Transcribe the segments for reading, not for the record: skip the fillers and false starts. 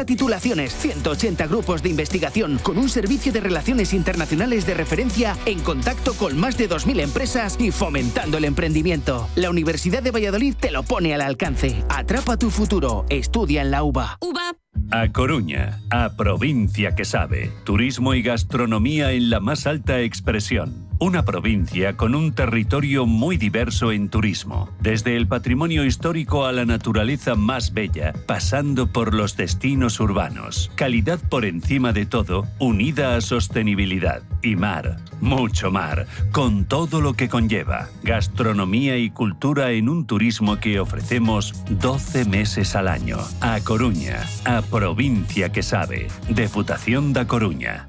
Titulaciones, 180 grupos de investigación con un servicio de relaciones internacionales de referencia en contacto con más de 2.000 empresas y fomentando el emprendimiento. La Universidad de Valladolid te lo pone al alcance. Atrapa tu futuro. Estudia en la UVA. A Coruña, a provincia que sabe. Turismo y gastronomía en la más alta expresión. Una provincia con un territorio muy diverso en turismo, desde el patrimonio histórico a la naturaleza más bella, pasando por los destinos urbanos. Calidad por encima de todo, unida a sostenibilidad. Y mar, mucho mar, con todo lo que conlleva. Gastronomía y cultura en un turismo que ofrecemos 12 meses al año. A Coruña, a provincia que sabe. Deputación da Coruña.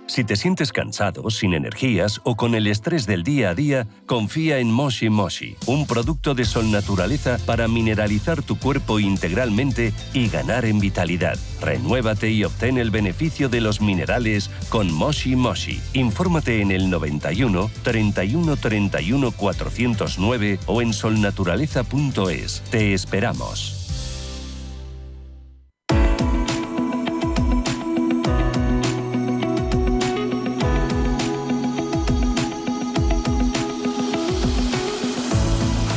Si te sientes cansado, sin energías o con el estrés del día a día, confía en Moshi Moshi, un producto de Sol Naturaleza para mineralizar tu cuerpo integralmente y ganar en vitalidad. Renuévate y obtén el beneficio de los minerales con Moshi Moshi. Infórmate en el 91 31 31 409 o en solnaturaleza.es. Te esperamos.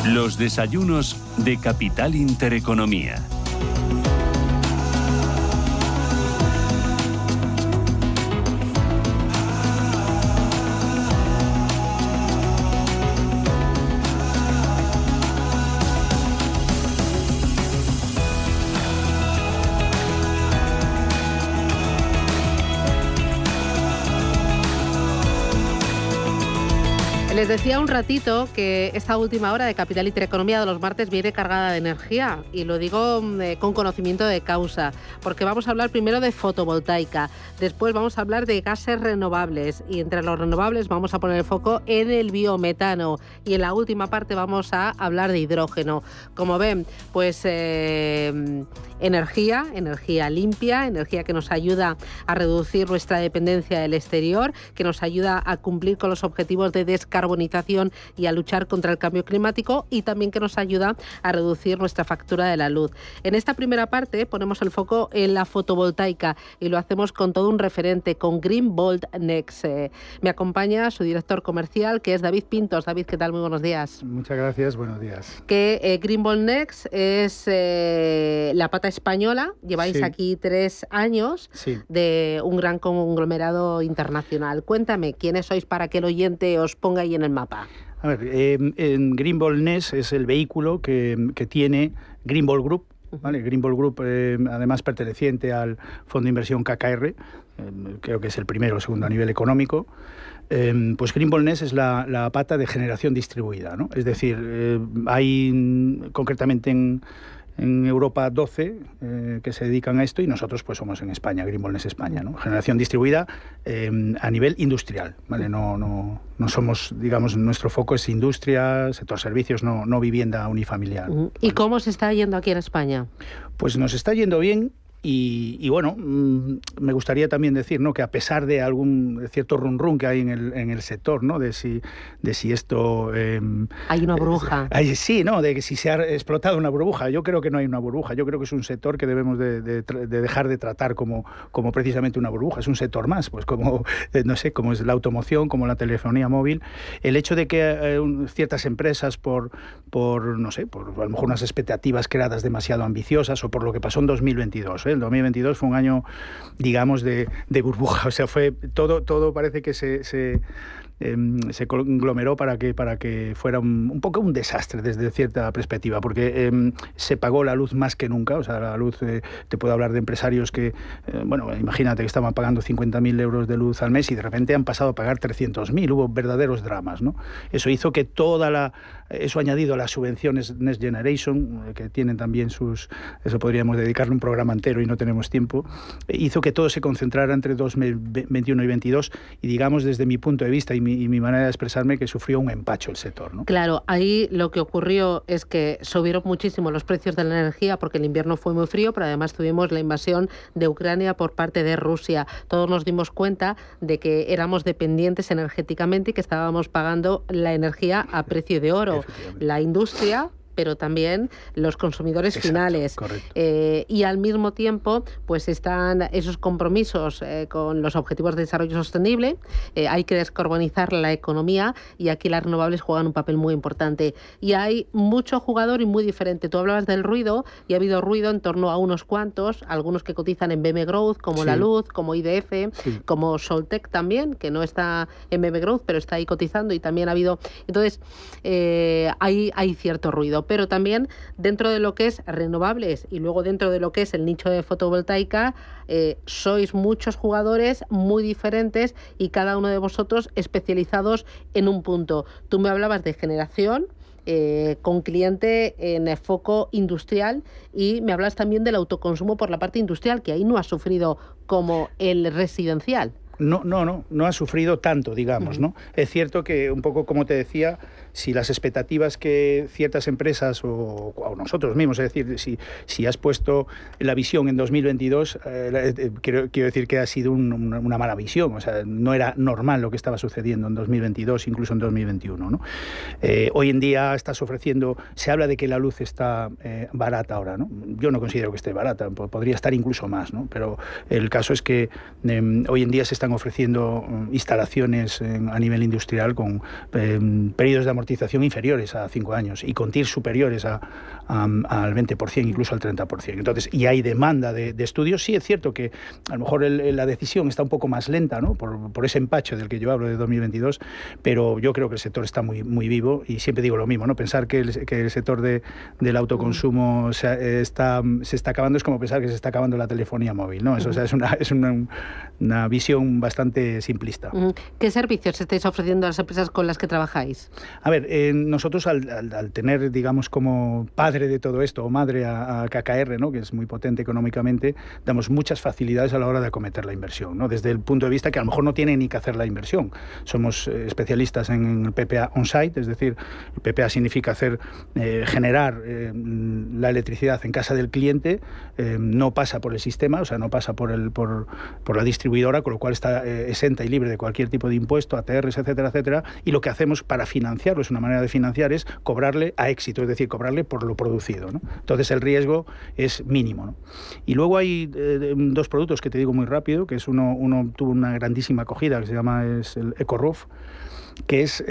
Los desayunos de Capital Intereconomía. Les decía un ratito que esta última hora de Capital Intereconomía de los martes viene cargada de energía, y lo digo con conocimiento de causa, porque vamos a hablar primero de fotovoltaica, después vamos a hablar de gases renovables, y entre los renovables vamos a poner el foco en el biometano, y en la última parte vamos a hablar de hidrógeno. Como ven, pues energía limpia, energía que nos ayuda a reducir nuestra dependencia del exterior, que nos ayuda a cumplir con los objetivos de descarbonización y a luchar contra el cambio climático, y también que nos ayuda a reducir nuestra factura de la luz. En esta primera parte ponemos el foco en la fotovoltaica, y lo hacemos con todo un referente, con Greenvolt Next. Me acompaña su director comercial, que es David Pintos. David, ¿qué tal? Muy buenos días. Muchas gracias, buenos días. Que Greenvolt Next es la pata española. Lleváis aquí 3 años de un gran conglomerado internacional. Cuéntame, ¿quiénes sois para que el oyente os ponga ahí en el mapa? A ver, en Greenvolt Next es el vehículo que tiene Greenvolt Group, ¿vale? Greenvolt Group, además perteneciente al fondo de inversión KKR, creo que es el primero o segundo a nivel económico. Pues Greenvolt Next es la pata de generación distribuida, ¿no? Es decir, hay concretamente en Europa 12 que se dedican a esto, y nosotros pues somos en España, Greenvolt Next España, ¿no? Generación distribuida a nivel industrial, ¿vale? No somos, digamos, nuestro foco es industria, sector servicios, no vivienda unifamiliar. ¿Y cómo se está yendo aquí en España? Pues nos está yendo bien. Y bueno, me gustaría también decir, ¿no?, que a pesar de algún cierto run que hay en el sector, ¿no?, de si esto hay una burbuja. Sí, ¿no?, de que si se ha explotado una burbuja. Yo creo que no hay una burbuja. Yo creo que es un sector que debemos de dejar de tratar como precisamente una burbuja. Es un sector más, pues como no sé, como es la automoción, como la telefonía móvil. El hecho de que ciertas empresas por no sé, por a lo mejor unas expectativas creadas demasiado ambiciosas, o por lo que pasó en 2022. El 2022 fue un año, digamos, de burbuja. O sea, fue todo parece que se conglomeró para que fuera un poco un desastre desde cierta perspectiva, porque se pagó la luz más que nunca. O sea, la luz, te puedo hablar de empresarios que, bueno, imagínate que estaban pagando 50.000 euros de luz al mes y de repente han pasado a pagar 300.000. Hubo verdaderos dramas, ¿no? Eso hizo que eso añadido a las subvenciones Next Generation, que tienen también eso podríamos dedicarle un programa entero y no tenemos tiempo, hizo que todo se concentrara entre 2021 y 2022, y digamos, desde mi punto de vista y mi manera de expresarme, que sufrió un empacho el sector, ¿no? Claro, ahí lo que ocurrió es que subieron muchísimo los precios de la energía, porque el invierno fue muy frío, pero además tuvimos la invasión de Ucrania por parte de Rusia. Todos nos dimos cuenta de que éramos dependientes energéticamente y que estábamos pagando la energía a precio de oro. La industria pero también los consumidores finales. Y al mismo tiempo, pues están esos compromisos con los objetivos de desarrollo sostenible. Hay que descarbonizar la economía y aquí las renovables juegan un papel muy importante. Y hay mucho jugador y muy diferente. Tú hablabas del ruido y ha habido ruido en torno a unos cuantos, algunos que cotizan en BM Growth, como La Luz, como IDF, como Soltec también, que no está en BM Growth, pero está ahí cotizando y también ha habido... Entonces, hay cierto ruido, pero también dentro de lo que es renovables y luego dentro de lo que es el nicho de fotovoltaica, sois muchos jugadores muy diferentes y cada uno de vosotros especializados en un punto. Tú me hablabas de generación, con cliente en foco industrial, y me hablas también del autoconsumo por la parte industrial, que ahí no ha sufrido como el residencial. No ha sufrido tanto, digamos, ¿no? Es cierto que, un poco como te decía, si las expectativas que ciertas empresas o nosotros mismos, es decir, si has puesto la visión en 2022, quiero decir que ha sido una mala visión, o sea, no era normal lo que estaba sucediendo en 2022, incluso en 2021, ¿no? Hoy en día estás ofreciendo, se habla de que la luz está barata ahora, ¿no? Yo no considero que esté barata, podría estar incluso más, ¿no? Pero el caso es que hoy en día se están ofreciendo instalaciones a nivel industrial con periodos de amortización inferiores a 5 años y con TIRs superiores al 20%, incluso al 30%. Entonces, y hay demanda de estudios. Sí es cierto que a lo mejor la decisión está un poco más lenta, ¿no? Por ese empacho del que yo hablo de 2022, pero yo creo que el sector está muy, muy vivo y siempre digo lo mismo, ¿no? Pensar que el sector del autoconsumo se está acabando es como pensar que se está acabando la telefonía móvil, ¿no? Eso, o sea, es una visión bastante simplista. ¿Qué servicios estáis ofreciendo a las empresas con las que trabajáis? A ver, nosotros al tener, digamos, como padre de todo esto, o madre a KKR, ¿no? Que es muy potente económicamente, damos muchas facilidades a la hora de acometer la inversión, ¿no? Desde el punto de vista que a lo mejor no tienen ni que hacer la inversión. Somos especialistas en el PPA on-site, es decir, el PPA significa generar la electricidad en casa del cliente, no pasa por el sistema, o sea, no pasa por la distribuidora, con lo cual está exenta y libre de cualquier tipo de impuesto, ATRs, etcétera, etcétera, y lo que hacemos para financiarlo, es una manera de financiar, es cobrarle a éxito, es decir, cobrarle por lo producido, ¿no? Entonces el riesgo es mínimo, ¿no? Y luego hay dos productos que te digo muy rápido, que es uno tuvo una grandísima acogida, que se llama el EcoRoof, que es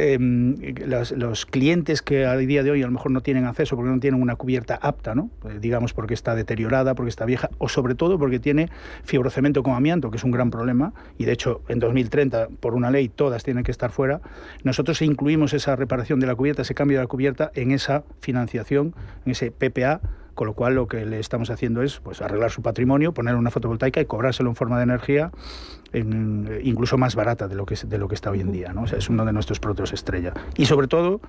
los clientes que a día de hoy a lo mejor no tienen acceso porque no tienen una cubierta apta, ¿no? Digamos porque está deteriorada, porque está vieja, o sobre todo porque tiene fibrocemento con amianto, que es un gran problema, y de hecho en 2030 por una ley todas tienen que estar fuera. Nosotros incluimos esa reparación de la cubierta, ese cambio de la cubierta en esa financiación, en ese PPA, con lo cual lo que le estamos haciendo es pues arreglar su patrimonio, poner una fotovoltaica y cobrárselo en forma de energía incluso más barata de lo que está hoy en día, ¿no? O sea, es uno de nuestros productos estrella. Y sobre todo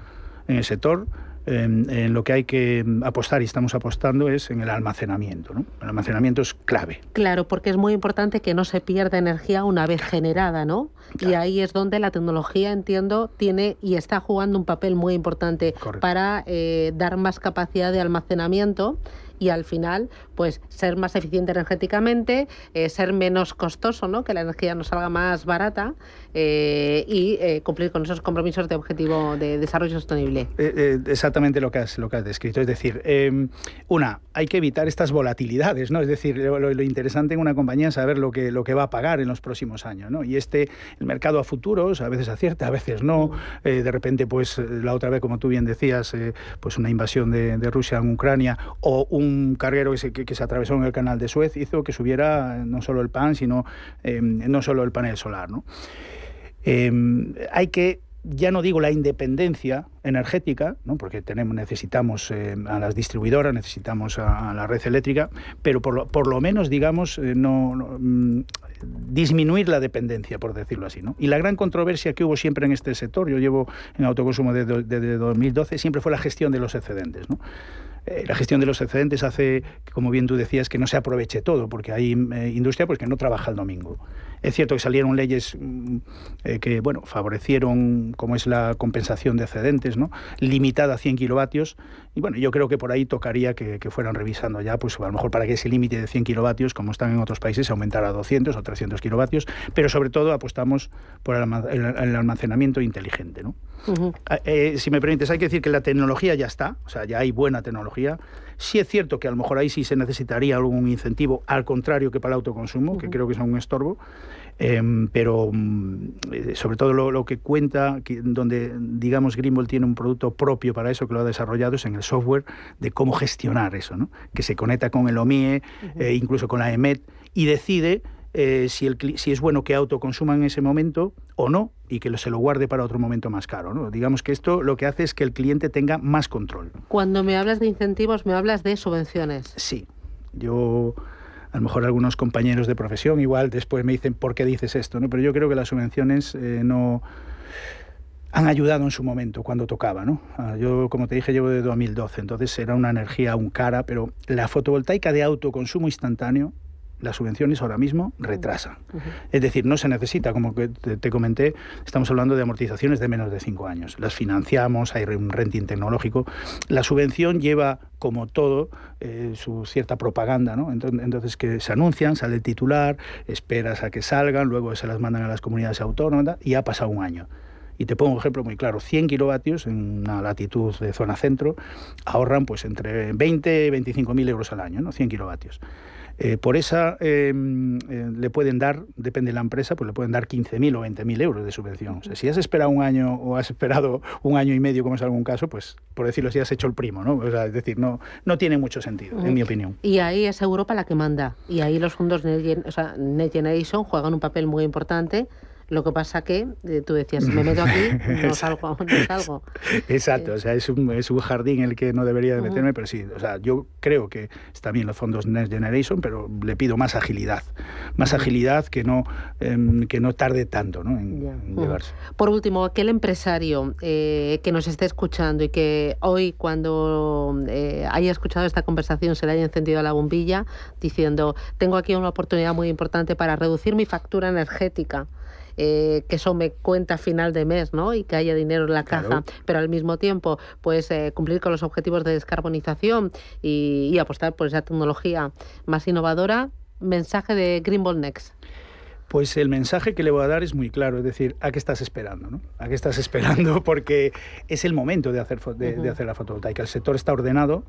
en el sector, en lo que hay que apostar y estamos apostando es en el almacenamiento, ¿no? El almacenamiento es clave. Claro, porque es muy importante que no se pierda energía una vez generada, ¿no? Claro. Y ahí es donde la tecnología, entiendo, tiene y está jugando un papel muy importante. Correcto. Para dar más capacidad de almacenamiento y al final pues ser más eficiente energéticamente, ser menos costoso, ¿no? Que la energía nos salga más barata y cumplir con esos compromisos de objetivo de desarrollo sostenible. Exactamente lo que has descrito, es decir, hay que evitar estas volatilidades, ¿no? Es decir, lo interesante en una compañía es saber lo que va a pagar en los próximos años, ¿no? Y el mercado a futuros a veces acierta, a veces no, de repente pues la otra vez, como tú bien decías, pues una invasión de Rusia en Ucrania o un carguero que se atravesó en el canal de Suez hizo que subiera no solo el pan, sino no solo el panel solar, ¿no? Hay que, ya no digo la independencia energética, ¿no? Porque necesitamos a las distribuidoras, necesitamos a la red eléctrica, pero por lo menos, digamos, disminuir la dependencia, por decirlo así, ¿no? Y la gran controversia que hubo siempre en este sector, yo llevo en autoconsumo desde 2012, siempre fue la gestión de los excedentes, ¿no? la gestión de los excedentes hace, como bien tú decías, que no se aproveche todo, porque hay industria pues, que no trabaja el domingo. Es cierto que salieron leyes que bueno, favorecieron, como es la compensación de excedentes, ¿no? Limitada a 100 kilovatios, y bueno, yo creo que por ahí tocaría que fueran revisando ya, pues a lo mejor para que ese límite de 100 kilovatios, como están en otros países, se aumentara a 200 o 300 kilovatios, pero sobre todo apostamos por el almacenamiento inteligente, ¿no? Uh-huh. Si me permites, hay que decir que la tecnología ya está, o sea, ya hay buena tecnología. Sí es cierto que a lo mejor ahí sí se necesitaría algún incentivo, al contrario que para el autoconsumo, que creo que es un estorbo, pero sobre todo lo que cuenta, donde digamos Greenvolt tiene un producto propio para eso, que lo ha desarrollado, es en el software de cómo gestionar eso, ¿no? Que se conecta con el OMIE, incluso con la EMET, y decide si es bueno que autoconsuma en ese momento o no, y que se lo guarde para otro momento más caro, ¿no? Digamos que esto lo que hace es que el cliente tenga más control. Cuando me hablas de incentivos, me hablas de subvenciones. Sí, yo... A lo mejor algunos compañeros de profesión igual después me dicen ¿por qué dices esto? ¿No? Pero yo creo que las subvenciones no han ayudado en su momento cuando tocaba, ¿no? Yo, como te dije, llevo de 2012, entonces era una energía aún cara, pero la fotovoltaica de autoconsumo instantáneo, las subvenciones ahora mismo retrasan. Uh-huh. Es decir, no se necesita, como que te comenté, estamos hablando de amortizaciones de menos de 5 años. Las financiamos, hay un renting tecnológico. La subvención lleva, como todo, su cierta propaganda, ¿no? Entonces que se anuncian, sale el titular, esperas a que salgan, luego se las mandan a las comunidades autónomas y ha pasado un año. Y te pongo un ejemplo muy claro, 100 kilovatios en una latitud de zona centro ahorran pues entre 20 y 25.000 euros al año, ¿no? 100 kilovatios. Por esa le pueden dar, depende de la empresa, pues le pueden dar 15.000 o 20.000 euros de subvención. O sea, si has esperado un año o has esperado un año y medio, como es algún caso, pues por decirlo así, has hecho el primo, ¿no? O sea, es decir, no tiene mucho sentido, en mi opinión. Y ahí es Europa la que manda. Y ahí los fondos Next Generation juegan un papel muy importante. Lo que pasa que, tú decías, si me meto aquí, no salgo. Exacto, o sea, es un jardín en el que no debería de meterme, pero sí, o sea, yo creo que está bien los fondos Next Generation, pero le pido más agilidad que no tarde tanto, ¿no? en llevarse. Por último, aquel empresario que nos esté escuchando y que hoy, cuando haya escuchado esta conversación, se le haya encendido la bombilla diciendo, tengo aquí una oportunidad muy importante para reducir mi factura energética, que eso me cuenta a final de mes, ¿no? Y que haya dinero en la caja, claro. Pero al mismo tiempo, pues cumplir con los objetivos de descarbonización y apostar por esa tecnología más innovadora. Mensaje de Greenvolt Next. Pues el mensaje que le voy a dar es muy claro, es decir, ¿a qué estás esperando, no? ¿A qué estás esperando? Porque es el momento de hacer la fotovoltaica. El sector está ordenado,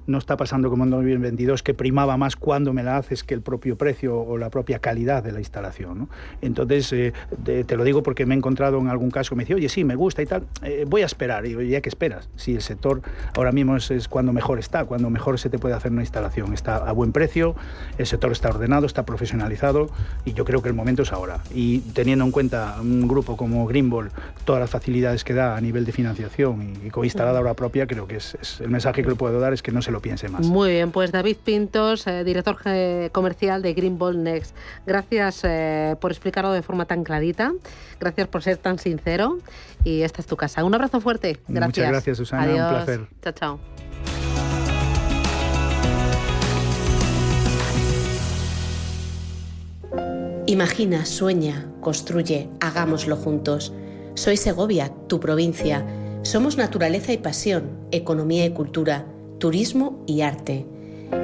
no está pasando como en 2022, que primaba más cuando me la haces que el propio precio o la propia calidad de la instalación, ¿no? Entonces, te lo digo porque me he encontrado en algún caso que me dice, oye, sí, me gusta y tal, voy a esperar. Y digo, ¿ya qué esperas? Si el sector ahora mismo es cuando mejor está, cuando mejor se te puede hacer una instalación. Está a buen precio, el sector está ordenado, está profesionalizado y yo creo que el momento es ahora. Y teniendo en cuenta un grupo como Greenvolt, todas las facilidades que da a nivel de financiación y con instaladora propia, creo que es el mensaje que le puedo dar es que no se lo piense más. Muy bien, pues David Pintos, director comercial de Greenvolt Next. Gracias por explicarlo de forma tan clarita, gracias por ser tan sincero y esta es tu casa. Un abrazo fuerte. Gracias. Muchas gracias, Susana. Adiós. Un placer. Chao, chao. Imagina, sueña, construye, hagámoslo juntos. Soy Segovia, tu provincia. Somos naturaleza y pasión, economía y cultura, turismo y arte.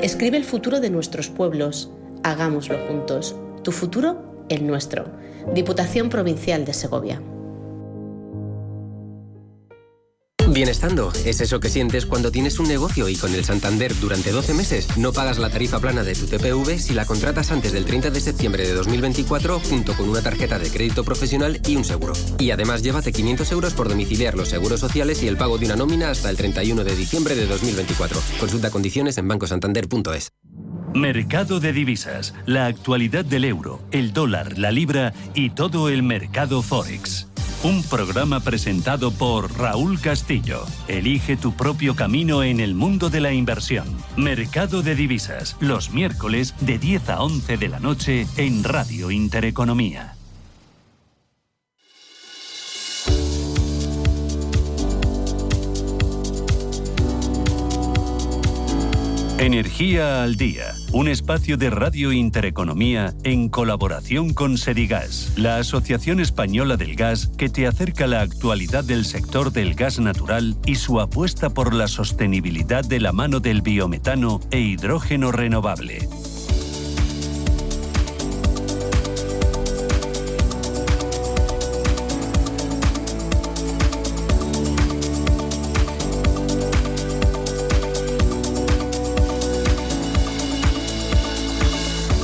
Escribe el futuro de nuestros pueblos. Hagámoslo juntos. Tu futuro, el nuestro. Diputación Provincial de Segovia. Bienestando es eso que sientes cuando tienes un negocio y con el Santander durante 12 meses no pagas la tarifa plana de tu TPV si la contratas antes del 30 de septiembre de 2024 junto con una tarjeta de crédito profesional y un seguro. Y además llévate 500 euros por domiciliar los seguros sociales y el pago de una nómina hasta el 31 de diciembre de 2024. Consulta condiciones en bancosantander.es. Mercado de divisas, la actualidad del euro, el dólar, la libra y todo el mercado Forex. Un programa presentado por Raúl Castillo. Elige tu propio camino en el mundo de la inversión. Mercado de divisas, los miércoles de 10 a 11 de la noche en Radio Intereconomía. Energía al Día, un espacio de Radio Intereconomía en colaboración con Sedigas, la Asociación Española del Gas, que te acerca la actualidad del sector del gas natural y su apuesta por la sostenibilidad de la mano del biometano e hidrógeno renovable.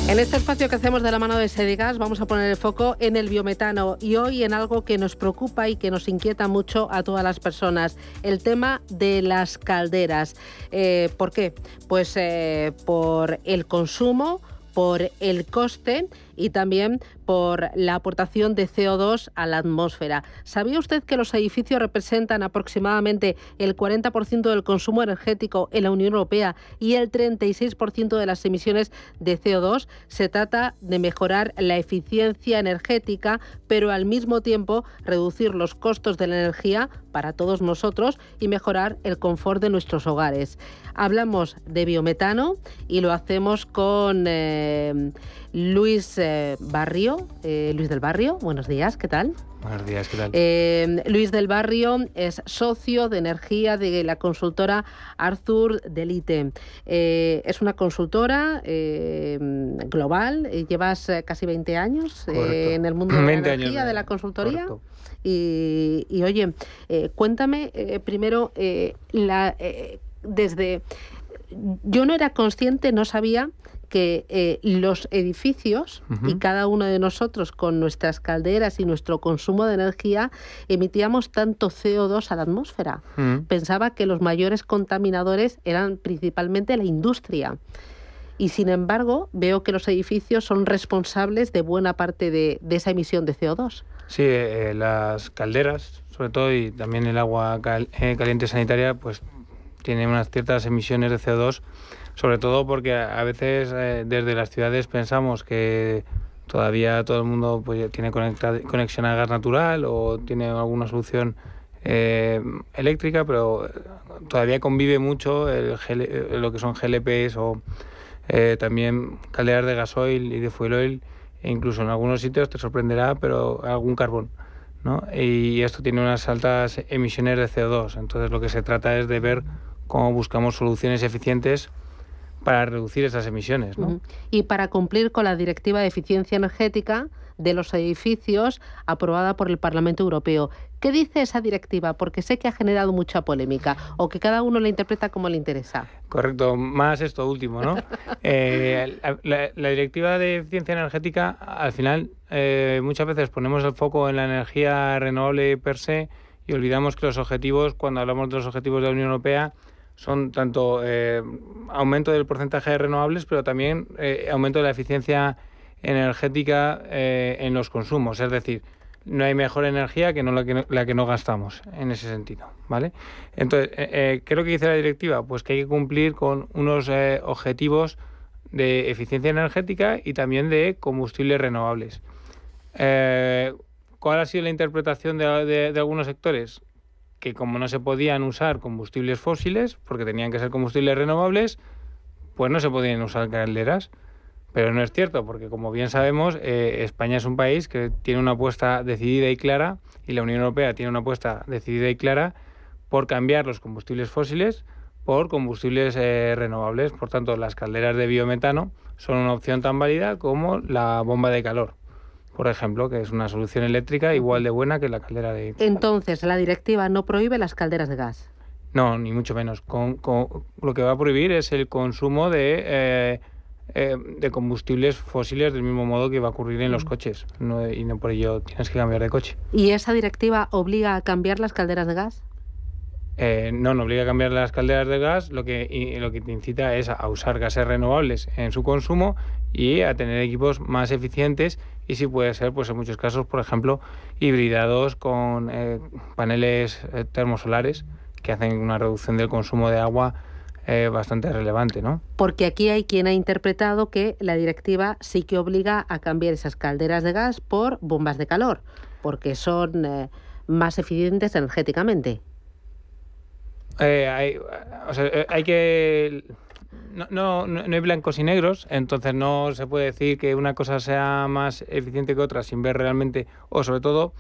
En este espacio que hacemos de la mano de Sedigas vamos a poner el foco en el biometano y hoy en algo que nos preocupa y que nos inquieta mucho a todas las personas, el tema de las calderas. ¿Por qué? Pues por el consumo, por el coste y también por la aportación de CO2 a la atmósfera. ¿Sabía usted que los edificios representan aproximadamente el 40% del consumo energético en la Unión Europea y el 36% de las emisiones de CO2? Se trata de mejorar la eficiencia energética, pero al mismo tiempo reducir los costos de la energía para todos nosotros y mejorar el confort de nuestros hogares. Hablamos de biometano y lo hacemos con Luis Barrio. Luis del Barrio, buenos días, ¿qué tal? Buenos días, ¿qué tal? Luis del Barrio es socio de energía de la consultora Arthur Delite. Es una consultora global, llevas casi 20 años en el mundo de la energía, de la consultoría. Y oye, cuéntame primero, yo no era consciente, no sabía que los edificios y cada uno de nosotros con nuestras calderas y nuestro consumo de energía emitíamos tanto CO2 a la atmósfera. Pensaba que los mayores contaminadores eran principalmente la industria. Y sin embargo, veo que los edificios son responsables de buena parte de esa emisión de CO2. Sí, las calderas, sobre todo, y también el agua caliente sanitaria, pues tiene unas ciertas emisiones de CO2, sobre todo porque a veces desde las ciudades pensamos que todavía todo el mundo pues tiene conexión a gas natural o tiene alguna solución eléctrica, pero todavía convive mucho lo que son GLPs o también calderas de gasoil y de fuel oil, e incluso en algunos sitios te sorprenderá, pero algún carbón, ¿no? Y esto tiene unas altas emisiones de CO2. Entonces lo que se trata es de ver cómo buscamos soluciones eficientes para reducir esas emisiones, ¿no? Y para cumplir con la Directiva de Eficiencia Energética de los edificios aprobada por el Parlamento Europeo. ¿Qué dice esa directiva? Porque sé que ha generado mucha polémica o que cada uno la interpreta como le interesa. Correcto, más esto último, ¿no? La Directiva de Eficiencia Energética, al final, muchas veces ponemos el foco en la energía renovable per se y olvidamos que los objetivos, cuando hablamos de los objetivos de la Unión Europea, son tanto aumento del porcentaje de renovables, pero también aumento de la eficiencia energética en los consumos. Es decir, no hay mejor energía que la que no gastamos, en ese sentido, ¿vale? Entonces, ¿qué es lo que dice la directiva? Pues que hay que cumplir con unos objetivos de eficiencia energética y también de combustibles renovables. ¿Cuál ha sido la interpretación de algunos sectores? Que como no se podían usar combustibles fósiles, porque tenían que ser combustibles renovables, pues no se podían usar calderas. Pero no es cierto, porque como bien sabemos, España es un país que tiene una apuesta decidida y clara, y la Unión Europea tiene una apuesta decidida y clara por cambiar los combustibles fósiles por combustibles renovables. Por tanto, las calderas de biometano son una opción tan válida como la bomba de calor, por ejemplo, que es una solución eléctrica igual de buena que la caldera de... Entonces, la directiva no prohíbe las calderas de gas. No, ni mucho menos. Lo que va a prohibir es el consumo de combustibles fósiles del mismo modo que va a ocurrir en los coches. Y no por ello tienes que cambiar de coche. ¿Y esa directiva obliga a cambiar las calderas de gas? No obliga a cambiar las calderas de gas. Lo que te incita es a usar gases renovables en su consumo y a tener equipos más eficientes y si puede ser, pues en muchos casos, por ejemplo, hibridados con paneles termosolares que hacen una reducción del consumo de agua bastante relevante, ¿no? Porque aquí hay quien ha interpretado que la directiva sí que obliga a cambiar esas calderas de gas por bombas de calor, porque son más eficientes energéticamente. Hay que no hay blancos y negros, entonces no se puede decir que una cosa sea más eficiente que otra sin ver realmente, o sobre todo,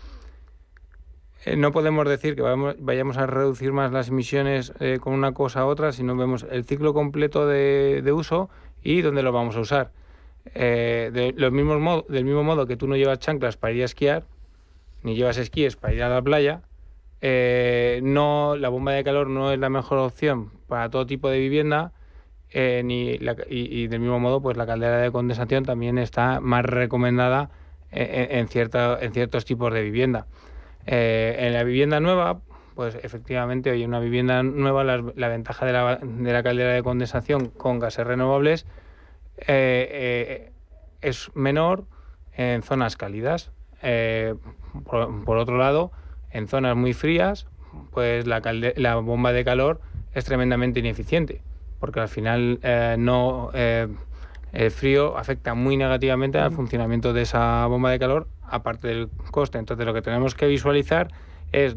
no podemos decir que vayamos a reducir más las emisiones con una cosa u otra si no vemos el ciclo completo de uso y dónde lo vamos a usar. Del mismo modo que tú no llevas chanclas para ir a esquiar, ni llevas esquíes para ir a la playa, la bomba de calor no es la mejor opción para todo tipo de vivienda, y del mismo modo pues la caldera de condensación también está más recomendada en ciertos tipos de vivienda. En la vivienda nueva, pues efectivamente, hoy en una vivienda nueva la ventaja de la caldera de condensación con gases renovables es menor en zonas cálidas. Por otro lado, en zonas muy frías, pues la bomba de calor es tremendamente ineficiente, porque al final el frío afecta muy negativamente al funcionamiento de esa bomba de calor, aparte del coste. Entonces lo que tenemos que visualizar es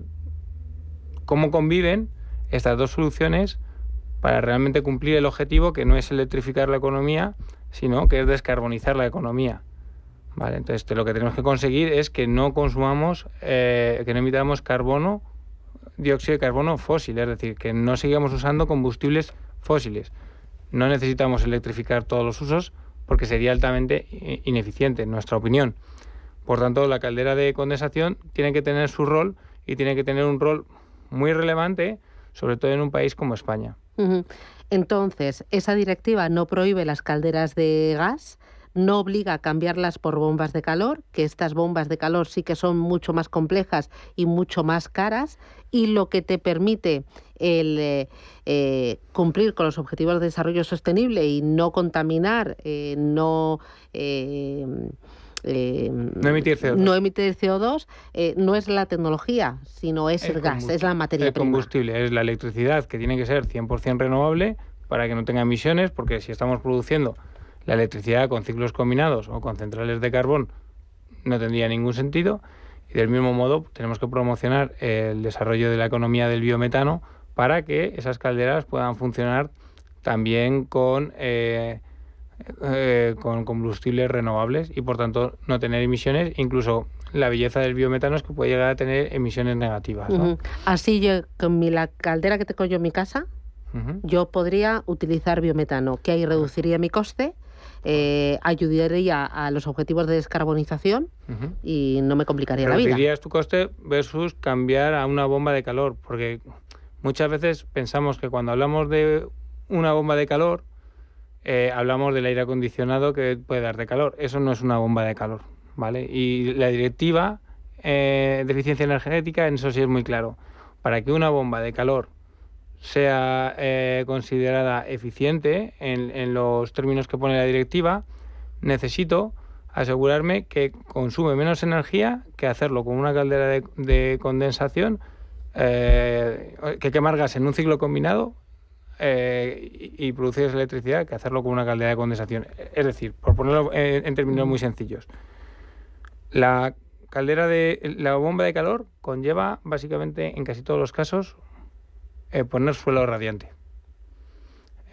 cómo conviven estas dos soluciones para realmente cumplir el objetivo, que no es electrificar la economía, sino que es descarbonizar la economía. Vale, entonces lo que tenemos que conseguir es que no consumamos, que no emitamos dióxido de carbono fósil, es decir, que no sigamos usando combustibles fósiles. No necesitamos electrificar todos los usos porque sería altamente ineficiente, en nuestra opinión. Por tanto, la caldera de condensación tiene que tener su rol, y tiene que tener un rol muy relevante, sobre todo en un país como España. Entonces, esa directiva no prohíbe las calderas de gas, no obliga a cambiarlas por bombas de calor, que estas bombas de calor sí que son mucho más complejas y mucho más caras, y lo que te permite el cumplir con los objetivos de desarrollo sostenible y no contaminar, no emitir CO2, no es la tecnología, sino es el gas, es la materia prima. El combustible, es la electricidad, que tiene que ser 100% renovable para que no tenga emisiones, porque si estamos produciendo la electricidad con ciclos combinados o con centrales de carbón, no tendría ningún sentido. Y del mismo modo tenemos que promocionar el desarrollo de la economía del biometano para que esas calderas puedan funcionar también con combustibles renovables y por tanto no tener emisiones. Incluso la belleza del biometano es que puede llegar a tener emisiones negativas, ¿no? Así yo, con la caldera que tengo yo en mi casa, yo podría utilizar biometano, que ahí reduciría mi coste, ayudaría a los objetivos de descarbonización y no me complicaría la vida. Reducirías tu coste versus cambiar a una bomba de calor, porque muchas veces pensamos que cuando hablamos de una bomba de calor, hablamos del aire acondicionado que puede dar de calor. Eso no es una bomba de calor, ¿vale? Y la directiva de eficiencia energética, en eso sí es muy claro. Para que una bomba de calor sea considerada eficiente en los términos que pone la directiva, necesito asegurarme que consume menos energía que hacerlo con una caldera de condensación, que quemar gas en un ciclo combinado y producir esa electricidad, que hacerlo con una caldera de condensación. Es decir, por ponerlo en términos muy sencillos, la bomba de calor conlleva básicamente en casi todos los casos poner suelo radiante.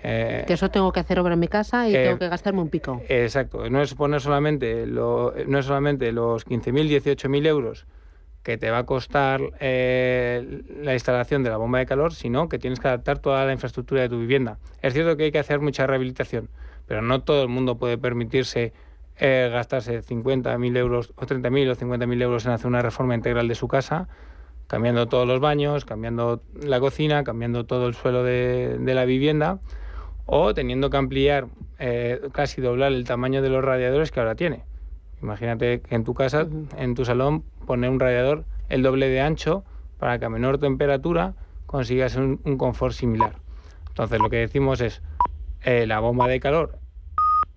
Que eso tengo que hacer obra en mi casa y tengo que gastarme un pico. Exacto. No es poner solamente los 15.000, 18.000 euros que te va a costar la instalación de la bomba de calor, sino que tienes que adaptar toda la infraestructura de tu vivienda. Es cierto que hay que hacer mucha rehabilitación, pero no todo el mundo puede permitirse gastarse 50.000 euros o 30.000 o 50.000 euros en hacer una reforma integral de su casa, cambiando todos los baños, cambiando la cocina, cambiando todo el suelo de la vivienda, o teniendo que ampliar, casi doblar el tamaño de los radiadores que ahora tiene. Imagínate que en tu casa, en tu salón, poner un radiador el doble de ancho para que a menor temperatura consigas un confort similar. Entonces lo que decimos es, la bomba de calor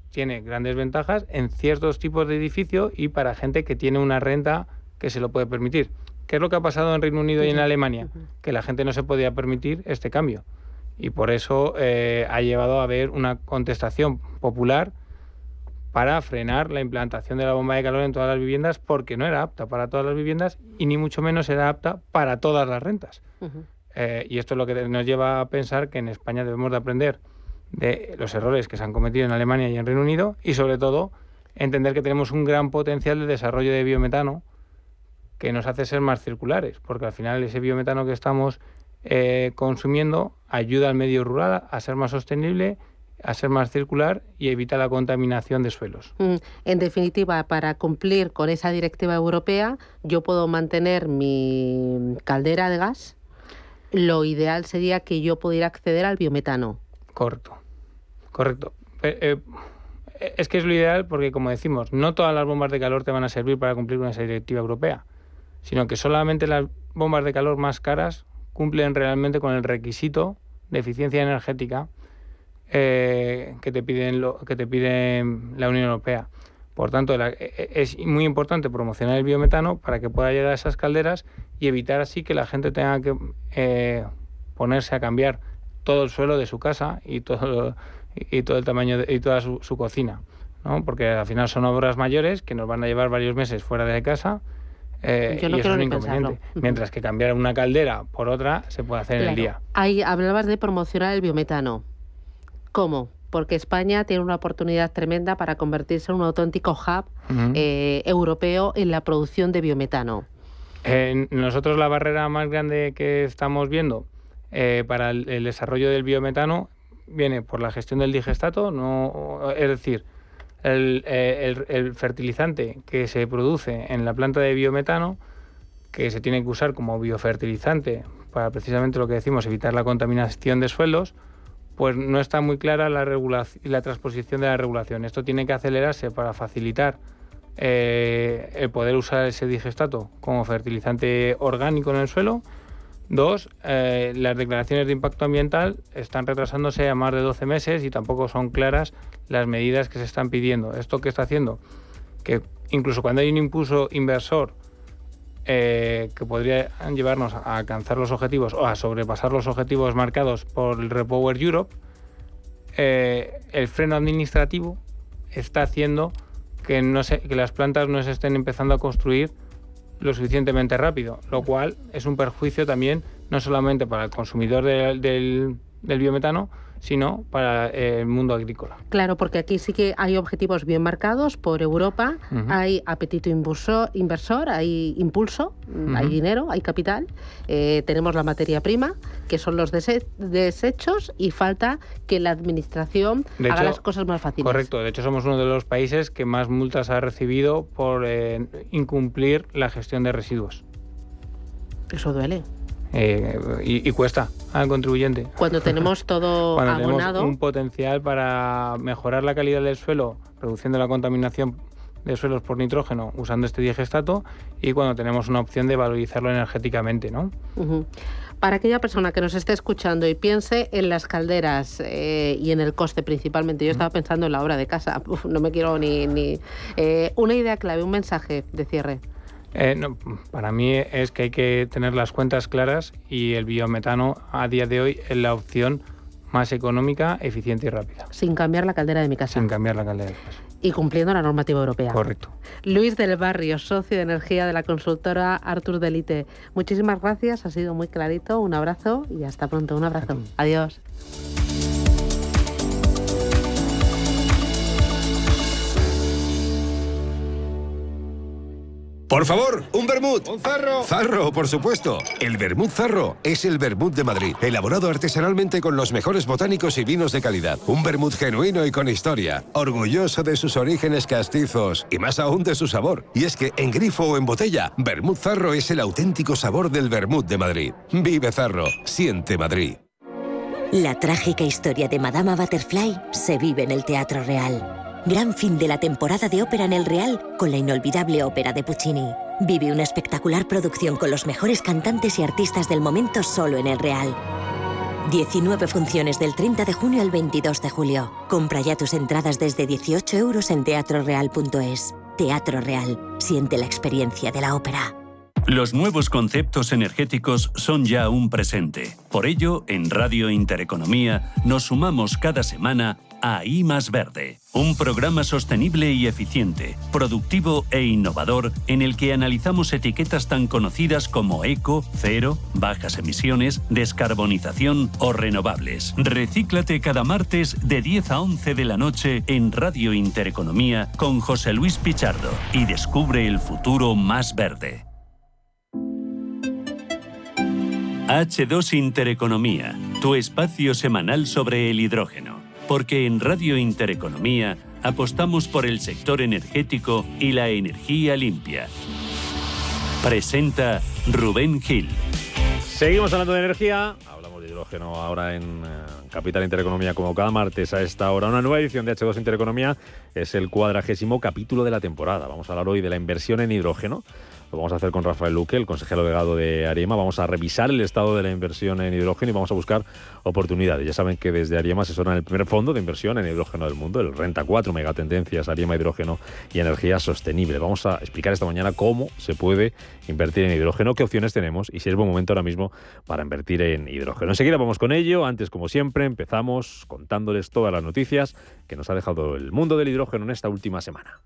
tiene grandes ventajas en ciertos tipos de edificio y para gente que tiene una renta que se lo puede permitir. ¿Qué es lo que ha pasado en Reino Unido y en Alemania? Que la gente no se podía permitir este cambio. Y por eso ha llevado a haber una contestación popular para frenar la implantación de la bomba de calor en todas las viviendas, porque no era apta para todas las viviendas y ni mucho menos era apta para todas las rentas. Y esto es lo que nos lleva a pensar que en España debemos de aprender de los errores que se han cometido en Alemania y en Reino Unido, y sobre todo entender que tenemos un gran potencial de desarrollo de biometano que nos hace ser más circulares, porque al final ese biometano que estamos consumiendo ayuda al medio rural a ser más sostenible, a ser más circular y evita la contaminación de suelos. En definitiva, para cumplir con esa directiva europea, yo puedo mantener mi caldera de gas. Lo ideal sería que yo pudiera acceder al biometano. Correcto. Es que es lo ideal porque, como decimos, no todas las bombas de calor te van a servir para cumplir con esa directiva europea, sino que solamente las bombas de calor más caras cumplen realmente con el requisito de eficiencia energética que te piden la Unión Europea. Por tanto, es muy importante promocionar el biometano para que pueda llegar a esas calderas y evitar así que la gente tenga que ponerse a cambiar todo el suelo de su casa y todo el tamaño y toda su cocina, ¿no? Porque al final son obras mayores que nos van a llevar varios meses fuera de casa. Yo no y eso quiero es un ni inconveniente. pensarlo. Mientras que cambiar una caldera por otra se puede hacer en el día. Ahí hablabas de promocionar el biometano. ¿Cómo? Porque España tiene una oportunidad tremenda para convertirse en un auténtico hub europeo en la producción de biometano. Nosotros la barrera más grande que estamos viendo para el desarrollo del biometano viene por la gestión del digestato, es decir, el fertilizante que se produce en la planta de biometano, que se tiene que usar como biofertilizante para precisamente lo que decimos, evitar la contaminación de suelos, pues no está muy clara la transposición de la regulación. Esto tiene que acelerarse para facilitar el poder usar ese digestato como fertilizante orgánico en el suelo. 2, las declaraciones de impacto ambiental están retrasándose a más de 12 meses y tampoco son claras las medidas que se están pidiendo. ¿Esto qué está haciendo? Que incluso cuando hay un impulso inversor que podría llevarnos a alcanzar los objetivos o a sobrepasar los objetivos marcados por el Repower Europe, el freno administrativo está haciendo que las plantas no se estén empezando a construir lo suficientemente rápido, lo cual es un perjuicio también no solamente para el consumidor del biometano, sino para el mundo agrícola. Claro, porque aquí sí que hay objetivos bien marcados por Europa, hay apetito inversor, hay impulso, hay dinero, hay capital, tenemos la materia prima, que son los desechos, y falta que la administración haga las cosas más fáciles. Correcto, de hecho somos uno de los países que más multas ha recibido por incumplir la gestión de residuos. Eso duele. Y cuesta al contribuyente. Cuando tenemos todo abonado. Tenemos un potencial para mejorar la calidad del suelo, reduciendo la contaminación de suelos por nitrógeno usando este digestato, y cuando tenemos una opción de valorizarlo energéticamente, ¿no? Para aquella persona que nos esté escuchando y piense en las calderas y en el coste principalmente, yo estaba pensando en la obra de casa, no me quiero ni una idea clave, un mensaje de cierre. No, para mí es que hay que tener las cuentas claras, y el biometano a día de hoy es la opción más económica, eficiente y rápida. Sin cambiar la caldera de mi casa. Sin cambiar la caldera de mi casa. Y cumpliendo la normativa europea. Correcto. Luis del Barrio, socio de energía de la consultora Artur Delite. Muchísimas gracias, ha sido muy clarito. Un abrazo y hasta pronto. Un abrazo. Adiós. Por favor, un vermut. Un zarro. Zarro, por supuesto. El vermut Zarro es el vermut de Madrid, elaborado artesanalmente con los mejores botánicos y vinos de calidad. Un vermut genuino y con historia, orgulloso de sus orígenes castizos y más aún de su sabor. Y es que en grifo o en botella, vermut Zarro es el auténtico sabor del vermut de Madrid. Vive Zarro, siente Madrid. La trágica historia de Madama Butterfly se vive en el Teatro Real. Gran fin de la temporada de ópera en el Real con la inolvidable ópera de Puccini. Vive una espectacular producción con los mejores cantantes y artistas del momento solo en el Real. 19 funciones del 30 de junio al 22 de julio. Compra ya tus entradas desde 18 € en teatroreal.es. Teatro Real. Siente la experiencia de la ópera. Los nuevos conceptos energéticos son ya un presente. Por ello, en Radio Intereconomía nos sumamos cada semana a I Más Verde, un programa sostenible y eficiente, productivo e innovador en el que analizamos etiquetas tan conocidas como eco, cero, bajas emisiones, descarbonización o renovables. Recíclate cada martes de 10 a 11 de la noche en Radio Intereconomía con José Luis Pichardo y descubre el futuro más verde. H2 Intereconomía, tu espacio semanal sobre el hidrógeno. Porque en Radio Intereconomía apostamos por el sector energético y la energía limpia. Presenta Rubén Gil. Seguimos hablando de energía. Hablamos de hidrógeno ahora en Capital Intereconomía, como cada martes a esta hora. Una nueva edición de H2 Intereconomía. Es el 40º capítulo de la temporada. Vamos a hablar hoy de la inversión en hidrógeno. Lo vamos a hacer con Rafael Luque, el consejero delegado de Ariema. Vamos a revisar el estado de la inversión en hidrógeno y vamos a buscar oportunidades. Ya saben que desde Ariema asesoran el primer fondo de inversión en hidrógeno del mundo, el Renta 4 Megatendencias, Ariema Hidrógeno y Energía Sostenible. Vamos a explicar esta mañana cómo se puede invertir en hidrógeno, qué opciones tenemos y si es buen momento ahora mismo para invertir en hidrógeno. Enseguida vamos con ello. Antes, como siempre, empezamos contándoles todas las noticias que nos ha dejado el mundo del hidrógeno en esta última semana.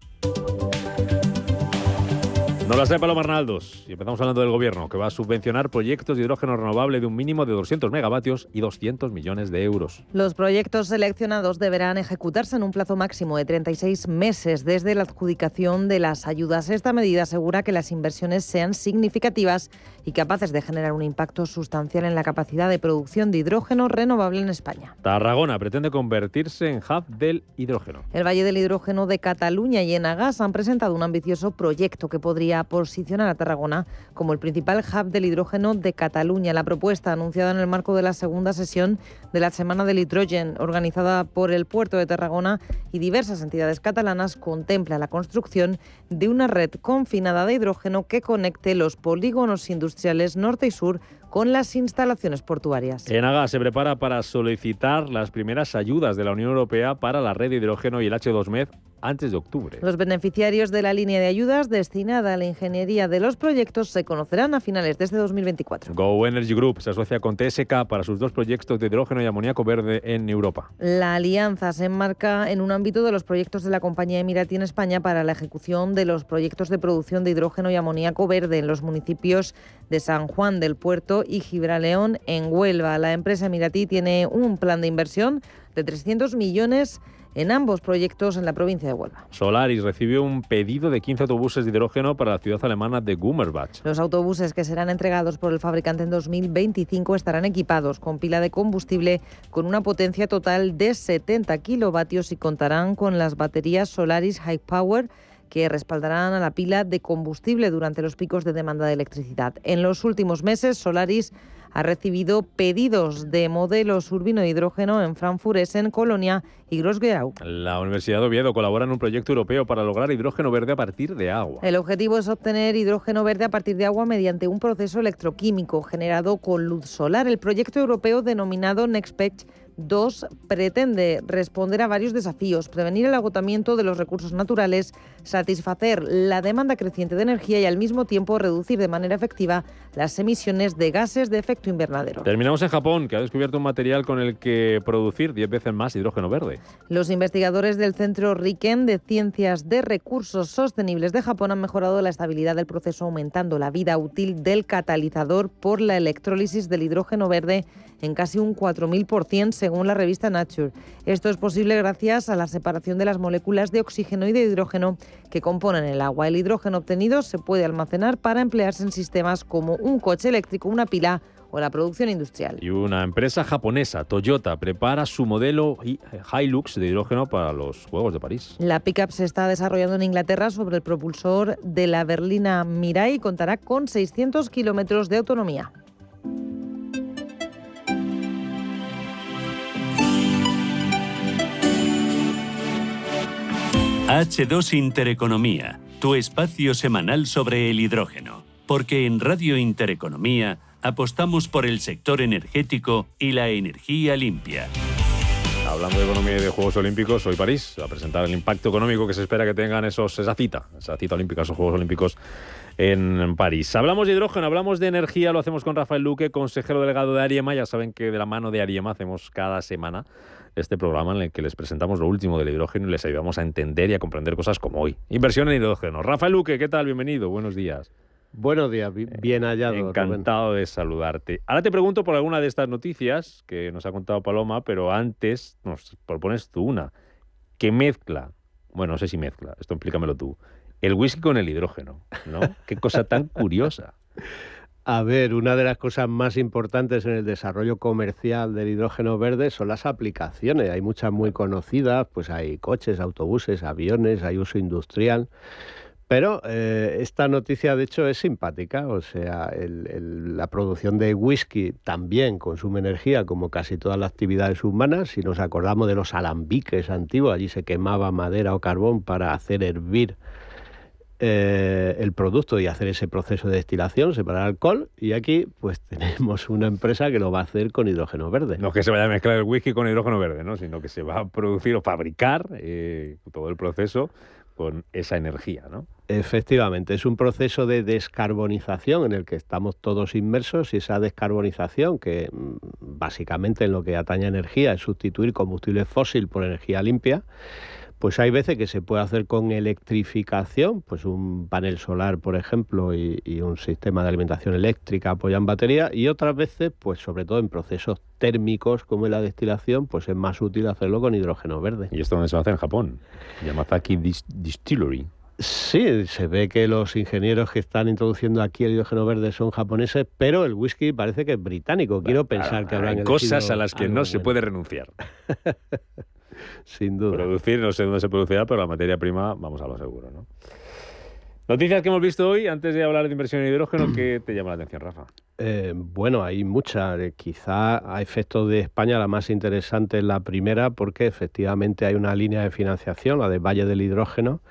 No las trae Paloma Arnaldos y empezamos hablando del gobierno, que va a subvencionar proyectos de hidrógeno renovable de un mínimo de 200 megavatios y 200 millones de euros. Los proyectos seleccionados deberán ejecutarse en un plazo máximo de 36 meses desde la adjudicación de las ayudas. Esta medida asegura que las inversiones sean significativas y capaces de generar un impacto sustancial en la capacidad de producción de hidrógeno renovable en España. Tarragona pretende convertirse en hub del hidrógeno. El Valle del Hidrógeno de Cataluña y Enagás han presentado un ambicioso proyecto que podría posicionar a Tarragona como el principal hub del hidrógeno de Cataluña. La propuesta, anunciada en el marco de la segunda sesión de la Semana del Hidrogen, organizada por el Puerto de Tarragona y diversas entidades catalanas, contempla la construcción de una red confinada de hidrógeno que conecte los polígonos industriales norte y sur con las instalaciones portuarias. Enagás se prepara para solicitar las primeras ayudas de la Unión Europea para la red de hidrógeno y el H2Med antes de octubre. Los beneficiarios de la línea de ayudas destinada a la ingeniería de los proyectos se conocerán a finales de este 2024. Go Energy Group se asocia con TSK para sus 2 proyectos de hidrógeno y amoníaco verde en Europa. La alianza se enmarca en un ámbito de los proyectos de la compañía emiratí en España para la ejecución de los proyectos de producción de hidrógeno y amoníaco verde en los municipios de San Juan del Puerto y Gibraleón en Huelva. La empresa emiratí tiene un plan de inversión de 300 millones en ambos proyectos en la provincia de Huelva. Solaris recibió un pedido de 15 autobuses de hidrógeno para la ciudad alemana de Gummersbach. Los autobuses, que serán entregados por el fabricante en 2025, estarán equipados con pila de combustible con una potencia total de 70 kilovatios y contarán con las baterías Solaris High Power, que respaldarán a la pila de combustible durante los picos de demanda de electricidad. En los últimos meses, Solaris ha recibido pedidos de modelos Urbino de hidrógeno en Frankfurt, Essen, Colonia y Groß-Gerau. La Universidad de Oviedo colabora en un proyecto europeo para lograr hidrógeno verde a partir de agua. El objetivo es obtener hidrógeno verde a partir de agua mediante un proceso electroquímico generado con luz solar. El proyecto europeo denominado NextPetch 2 pretende responder a varios desafíos: prevenir el agotamiento de los recursos naturales, satisfacer la demanda creciente de energía y al mismo tiempo reducir de manera efectiva las emisiones de gases de efecto invernadero. Terminamos en Japón, que ha descubierto un material con el que producir 10 veces más hidrógeno verde. Los investigadores del Centro Riken de Ciencias de Recursos Sostenibles de Japón han mejorado la estabilidad del proceso, aumentando la vida útil del catalizador por la electrólisis del hidrógeno verde en casi un 4000%, según la revista Nature. Esto es posible gracias a la separación de las moléculas de oxígeno y de hidrógeno que componen el agua. El hidrógeno obtenido se puede almacenar para emplearse en sistemas como un coche eléctrico, una pila o la producción industrial. Y una empresa japonesa, Toyota, prepara su modelo Hilux de hidrógeno para los Juegos de París. La pickup se está desarrollando en Inglaterra sobre el propulsor de la berlina Mirai y contará con 600 kilómetros de autonomía. H2 Intereconomía, tu espacio semanal sobre el hidrógeno. Porque en Radio Intereconomía apostamos por el sector energético y la energía limpia. Hablando de economía y de Juegos Olímpicos, hoy París va a presentar el impacto económico que se espera que tengan esa cita olímpica, esos Juegos Olímpicos en París. Hablamos de hidrógeno, hablamos de energía, lo hacemos con Rafael Luque, consejero delegado de Ariema. Ya saben que de la mano de Ariema hacemos cada semana este programa en el que les presentamos lo último del hidrógeno y les ayudamos a entender y a comprender cosas como hoy. Inversión en hidrógeno. Rafael Luque, ¿qué tal? Bienvenido, buenos días. Buenos días, bien hallado. Encantado de saludarte. Ahora te pregunto por alguna de estas noticias que nos ha contado Paloma, pero antes nos propones tú una. ¿Qué mezcla? Bueno, no sé si mezcla, esto explícamelo tú. El whisky con el hidrógeno, ¿no? Qué cosa tan curiosa. A ver, una de las cosas más importantes en el desarrollo comercial del hidrógeno verde son las aplicaciones. Hay muchas muy conocidas, pues hay coches, autobuses, aviones, hay uso industrial. Pero esta noticia, de hecho, es simpática. O sea, la producción de whisky también consume energía, como casi todas las actividades humanas. Si nos acordamos de los alambiques antiguos, allí se quemaba madera o carbón para hacer hervir el producto y hacer ese proceso de destilación, separar alcohol, y aquí pues tenemos una empresa que lo va a hacer con hidrógeno verde. No es que se vaya a mezclar el whisky con hidrógeno verde, ¿no? Sino que se va a producir o fabricar todo el proceso con esa energía, ¿no? Efectivamente, es un proceso de descarbonización en el que estamos todos inmersos, y esa descarbonización, que básicamente en lo que atañe a energía es sustituir combustible fósil por energía limpia, pues hay veces que se puede hacer con electrificación, pues un panel solar, por ejemplo, y un sistema de alimentación eléctrica apoyado en batería, y otras veces, pues sobre todo en procesos térmicos como es la destilación, pues es más útil hacerlo con hidrógeno verde. ¿Y esto dónde se va a hacer? En Japón. Yamazaki Distillery. Sí, se ve que los ingenieros que están introduciendo aquí el hidrógeno verde son japoneses, pero el whisky parece que es británico. Quiero pensar que habrán cosas a las que no se puede renunciar. Sin duda. Producir, no sé dónde se producirá, pero la materia prima, vamos a lo seguro, ¿no? Noticias que hemos visto hoy, antes de hablar de inversión en hidrógeno, ¿qué te llama la atención, Rafa? Bueno, hay muchas. Quizá a efectos de España la más interesante es la primera, porque efectivamente hay una línea de financiación, la de Valle del Hidrógeno,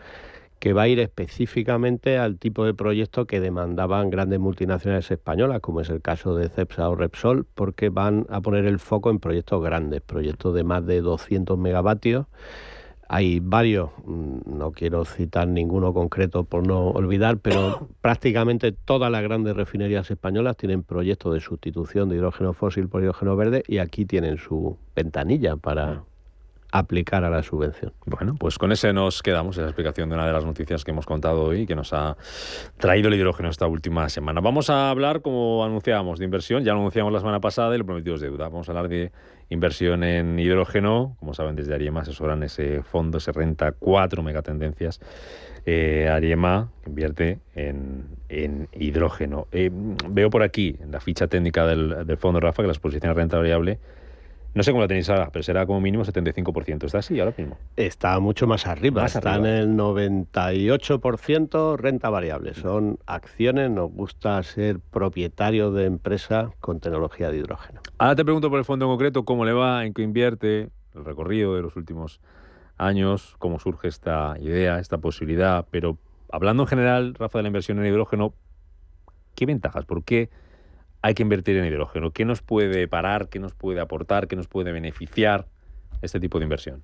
que va a ir específicamente al tipo de proyecto que demandaban grandes multinacionales españolas, como es el caso de Cepsa o Repsol, porque van a poner el foco en proyectos grandes, proyectos de más de 200 megavatios. Hay varios, no quiero citar ninguno concreto por no olvidar, pero prácticamente todas las grandes refinerías españolas tienen proyectos de sustitución de hidrógeno fósil por hidrógeno verde, y aquí tienen su ventanilla para aplicar a la subvención. Bueno, pues con ese nos quedamos, esa explicación de una de las noticias que hemos contado hoy, que nos ha traído el hidrógeno esta última semana. Vamos a hablar, como anunciábamos, de inversión. Ya lo anunciamos la semana pasada y lo prometido es deuda. Vamos a hablar de inversión en hidrógeno. Como saben, desde Ariema asesoran ese fondo, ese Renta 4 megatendencias. Ariema invierte en hidrógeno. Veo por aquí, en la ficha técnica del fondo, Rafa, que la exposición a renta variable, no sé cómo la tenéis ahora, pero será como mínimo 75%. ¿Está así ahora mismo? Está mucho más arriba. Está en el 98% renta variable. Son acciones. Nos gusta ser propietarios de empresas con tecnología de hidrógeno. Ahora te pregunto por el fondo en concreto, cómo le va, en qué invierte, el recorrido de los últimos años, cómo surge esta idea, esta posibilidad. Pero hablando en general, Rafa, de la inversión en hidrógeno, ¿qué ventajas? ¿Por qué hay que invertir en hidrógeno? ¿Qué nos puede parar? ¿Qué nos puede aportar? ¿Qué nos puede beneficiar este tipo de inversión?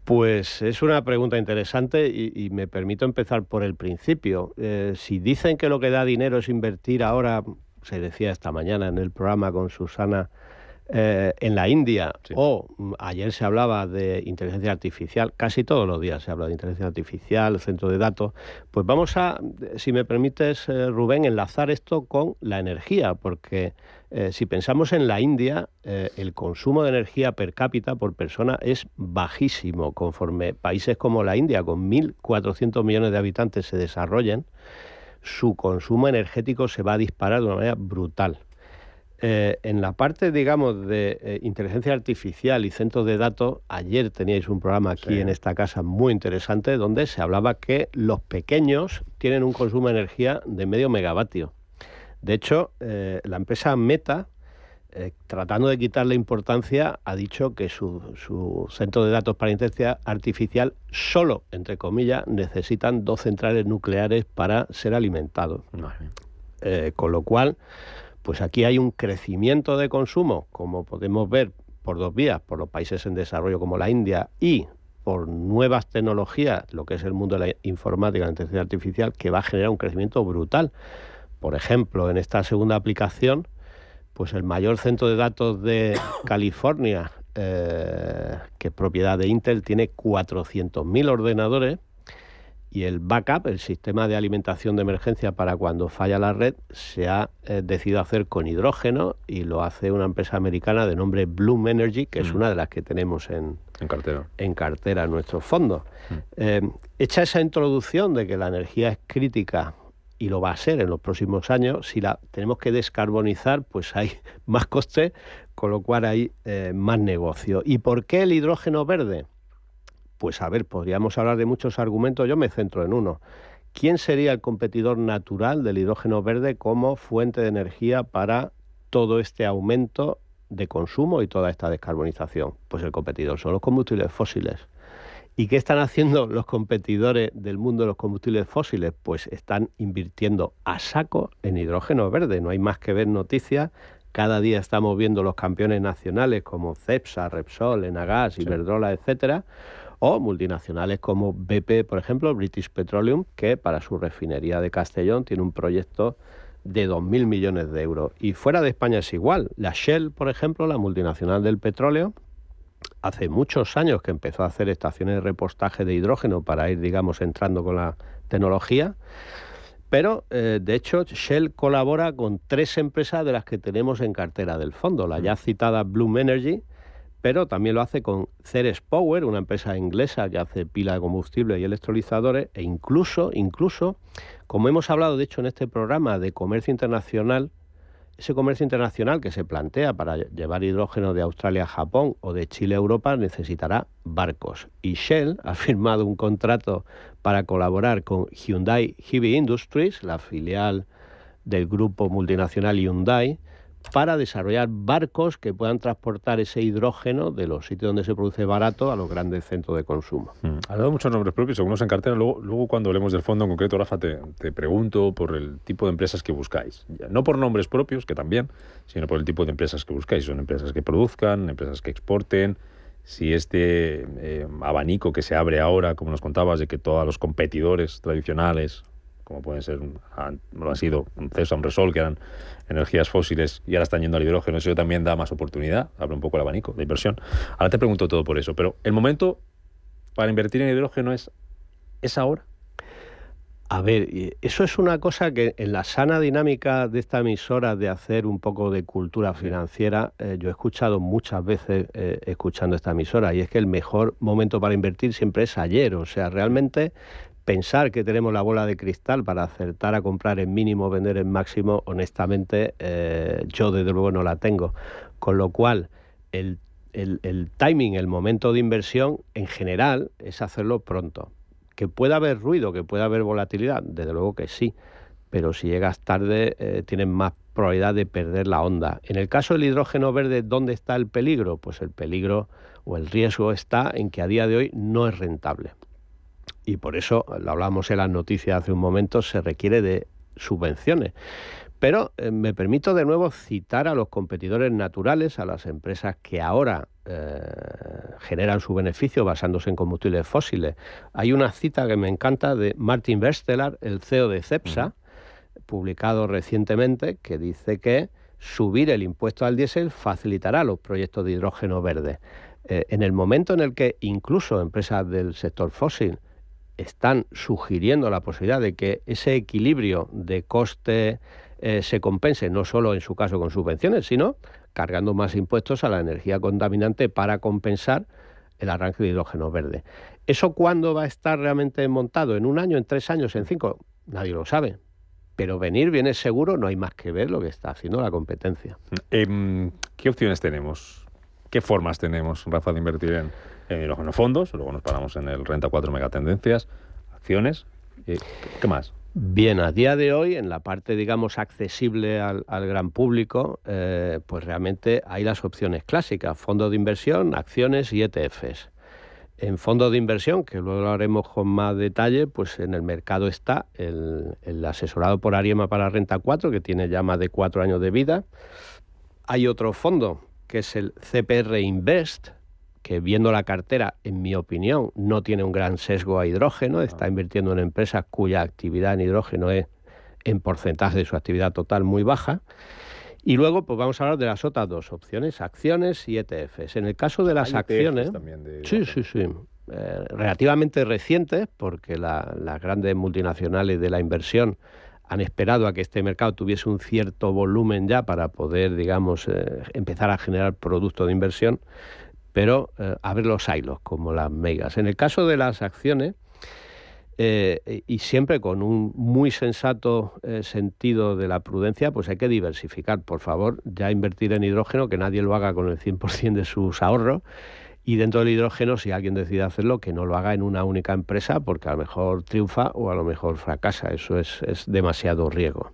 Pues es una pregunta interesante y me permito empezar por el principio. Si dicen que lo que da dinero es invertir ahora, se decía esta mañana en el programa con Susana, en la India, sí. O ayer se hablaba de inteligencia artificial, casi todos los días se habla de inteligencia artificial, centro de datos, pues vamos a, si me permites, Rubén, enlazar esto con la energía, porque si pensamos en la India, el consumo de energía per cápita por persona es bajísimo. Conforme países como la India, con 1.400 millones de habitantes, se desarrollen, su consumo energético se va a disparar de una manera brutal. En la parte, digamos, de inteligencia artificial y centros de datos, ayer teníais un programa aquí en esta casa muy interesante donde se hablaba que los pequeños tienen un consumo de energía de medio megavatio. De hecho, la empresa Meta, tratando de quitarle importancia, ha dicho que su centro de datos para inteligencia artificial solo, entre comillas, necesitan 2 centrales nucleares para ser alimentados. Con lo cual, pues aquí hay un crecimiento de consumo, como podemos ver, por 2 vías, por los países en desarrollo como la India y por nuevas tecnologías, lo que es el mundo de la informática, la inteligencia artificial, que va a generar un crecimiento brutal. Por ejemplo, en esta segunda aplicación, pues el mayor centro de datos de California, que es propiedad de Intel, tiene 400.000 ordenadores, y el backup, el sistema de alimentación de emergencia para cuando falla la red, se ha decidido hacer con hidrógeno, y lo hace una empresa americana de nombre Bloom Energy, que es una de las que tenemos en cartera en nuestros fondos. Hecha esa introducción de que la energía es crítica y lo va a ser en los próximos años, si la tenemos que descarbonizar, pues hay más coste, con lo cual hay más negocio. ¿Y por qué el hidrógeno verde? Pues a ver, podríamos hablar de muchos argumentos, yo me centro en uno. ¿Quién sería el competidor natural del hidrógeno verde como fuente de energía para todo este aumento de consumo y toda esta descarbonización? Pues el competidor son los combustibles fósiles. ¿Y qué están haciendo los competidores del mundo de los combustibles fósiles? Pues están invirtiendo a saco en hidrógeno verde. No hay más que ver noticias. Cada día estamos viendo los campeones nacionales como Cepsa, Repsol, Enagas, Iberdrola, etcétera, o multinacionales como BP, por ejemplo, British Petroleum, que para su refinería de Castellón tiene un proyecto de 2.000 millones de euros. Y fuera de España es igual. La Shell, por ejemplo, la multinacional del petróleo, hace muchos años que empezó a hacer estaciones de repostaje de hidrógeno para ir, digamos, entrando con la tecnología. Pero, de hecho, Shell colabora con 3 empresas de las que tenemos en cartera del fondo. La ya citada Bloom Energy, pero también lo hace con Ceres Power, una empresa inglesa que hace pila de combustible y electrolizadores, e incluso, como hemos hablado, de hecho, en este programa de comercio internacional, ese comercio internacional que se plantea para llevar hidrógeno de Australia a Japón o de Chile a Europa necesitará barcos. Y Shell ha firmado un contrato para colaborar con Hyundai Heavy Industries, la filial del grupo multinacional Hyundai, para desarrollar barcos que puedan transportar ese hidrógeno de los sitios donde se produce barato a los grandes centros de consumo. Has dado muchos nombres propios, algunos en cartera. Luego cuando hablemos del fondo en concreto, Rafa, te pregunto por el tipo de empresas que buscáis. No por nombres propios, que también, sino por el tipo de empresas que buscáis. Son empresas que produzcan, empresas que exporten. Si este abanico que se abre ahora, como nos contabas, de que todos los competidores tradicionales, como pueden ser, lo ha sido un Cepsa, un Repsol, que eran energías fósiles y ahora están yendo al hidrógeno, eso también da más oportunidad, abre un poco el abanico de inversión. Ahora te pregunto todo por eso, pero ¿el momento para invertir en hidrógeno es ahora? A ver, eso es una cosa que en la sana dinámica de esta emisora de hacer un poco de cultura financiera, yo he escuchado muchas veces escuchando esta emisora, y es que el mejor momento para invertir siempre es ayer. O sea, realmente pensar que tenemos la bola de cristal para acertar a comprar en mínimo, vender en máximo, honestamente, yo desde luego no la tengo. Con lo cual, el timing, el momento de inversión, en general, es hacerlo pronto. ¿Que pueda haber ruido, que pueda haber volatilidad? Desde luego que sí, pero si llegas tarde tienes más probabilidad de perder la onda. En el caso del hidrógeno verde, ¿dónde está el peligro? Pues el peligro o el riesgo está en que a día de hoy no es rentable. Y por eso, lo hablamos en las noticias hace un momento, se requiere de subvenciones. Pero me permito de nuevo citar a los competidores naturales, a las empresas que ahora generan su beneficio basándose en combustibles fósiles. Hay una cita que me encanta de Martin Berstelar, el CEO de Cepsa, publicado recientemente, que dice que subir el impuesto al diésel facilitará los proyectos de hidrógeno verde. En el momento en el que incluso empresas del sector fósil están sugiriendo la posibilidad de que ese equilibrio de coste se compense, no solo en su caso con subvenciones, sino cargando más impuestos a la energía contaminante para compensar el arranque de hidrógeno verde. ¿Eso cuándo va a estar realmente montado? ¿En 1 año, en 3 años, en 5? Nadie lo sabe. Pero viene seguro, no hay más que ver lo que está haciendo la competencia. ¿Qué opciones tenemos? ¿Qué formas tenemos, Rafa, de invertir en hidrógeno? Fondos, luego nos paramos en el Renta 4 Megatendencias, acciones, ¿qué más? Bien, a día de hoy, en la parte, digamos, accesible al gran público, pues realmente hay las opciones clásicas: fondos de inversión, acciones y ETFs. En fondos de inversión, que luego lo haremos con más detalle, pues en el mercado está el asesorado por Ariema para Renta 4, que tiene ya más de 4 años de vida. Hay otro fondo, que es el CPR Invest, que viendo la cartera, en mi opinión, no tiene un gran sesgo a hidrógeno, está invirtiendo en empresas cuya actividad en hidrógeno es en porcentaje de su actividad total muy baja. Y luego pues vamos a hablar de las otras dos opciones, acciones y ETFs. En el caso de las acciones, sí, relativamente recientes, porque las grandes multinacionales de la inversión han esperado a que este mercado tuviese un cierto volumen ya para poder, digamos, empezar a generar productos de inversión, pero abrir los silos, como las megas. En el caso de las acciones, y siempre con un muy sensato sentido de la prudencia, pues hay que diversificar. Por favor, ya invertir en hidrógeno, que nadie lo haga con el 100% de sus ahorros. Y dentro del hidrógeno, si alguien decide hacerlo, que no lo haga en una única empresa, porque a lo mejor triunfa o a lo mejor fracasa. Eso es demasiado riesgo.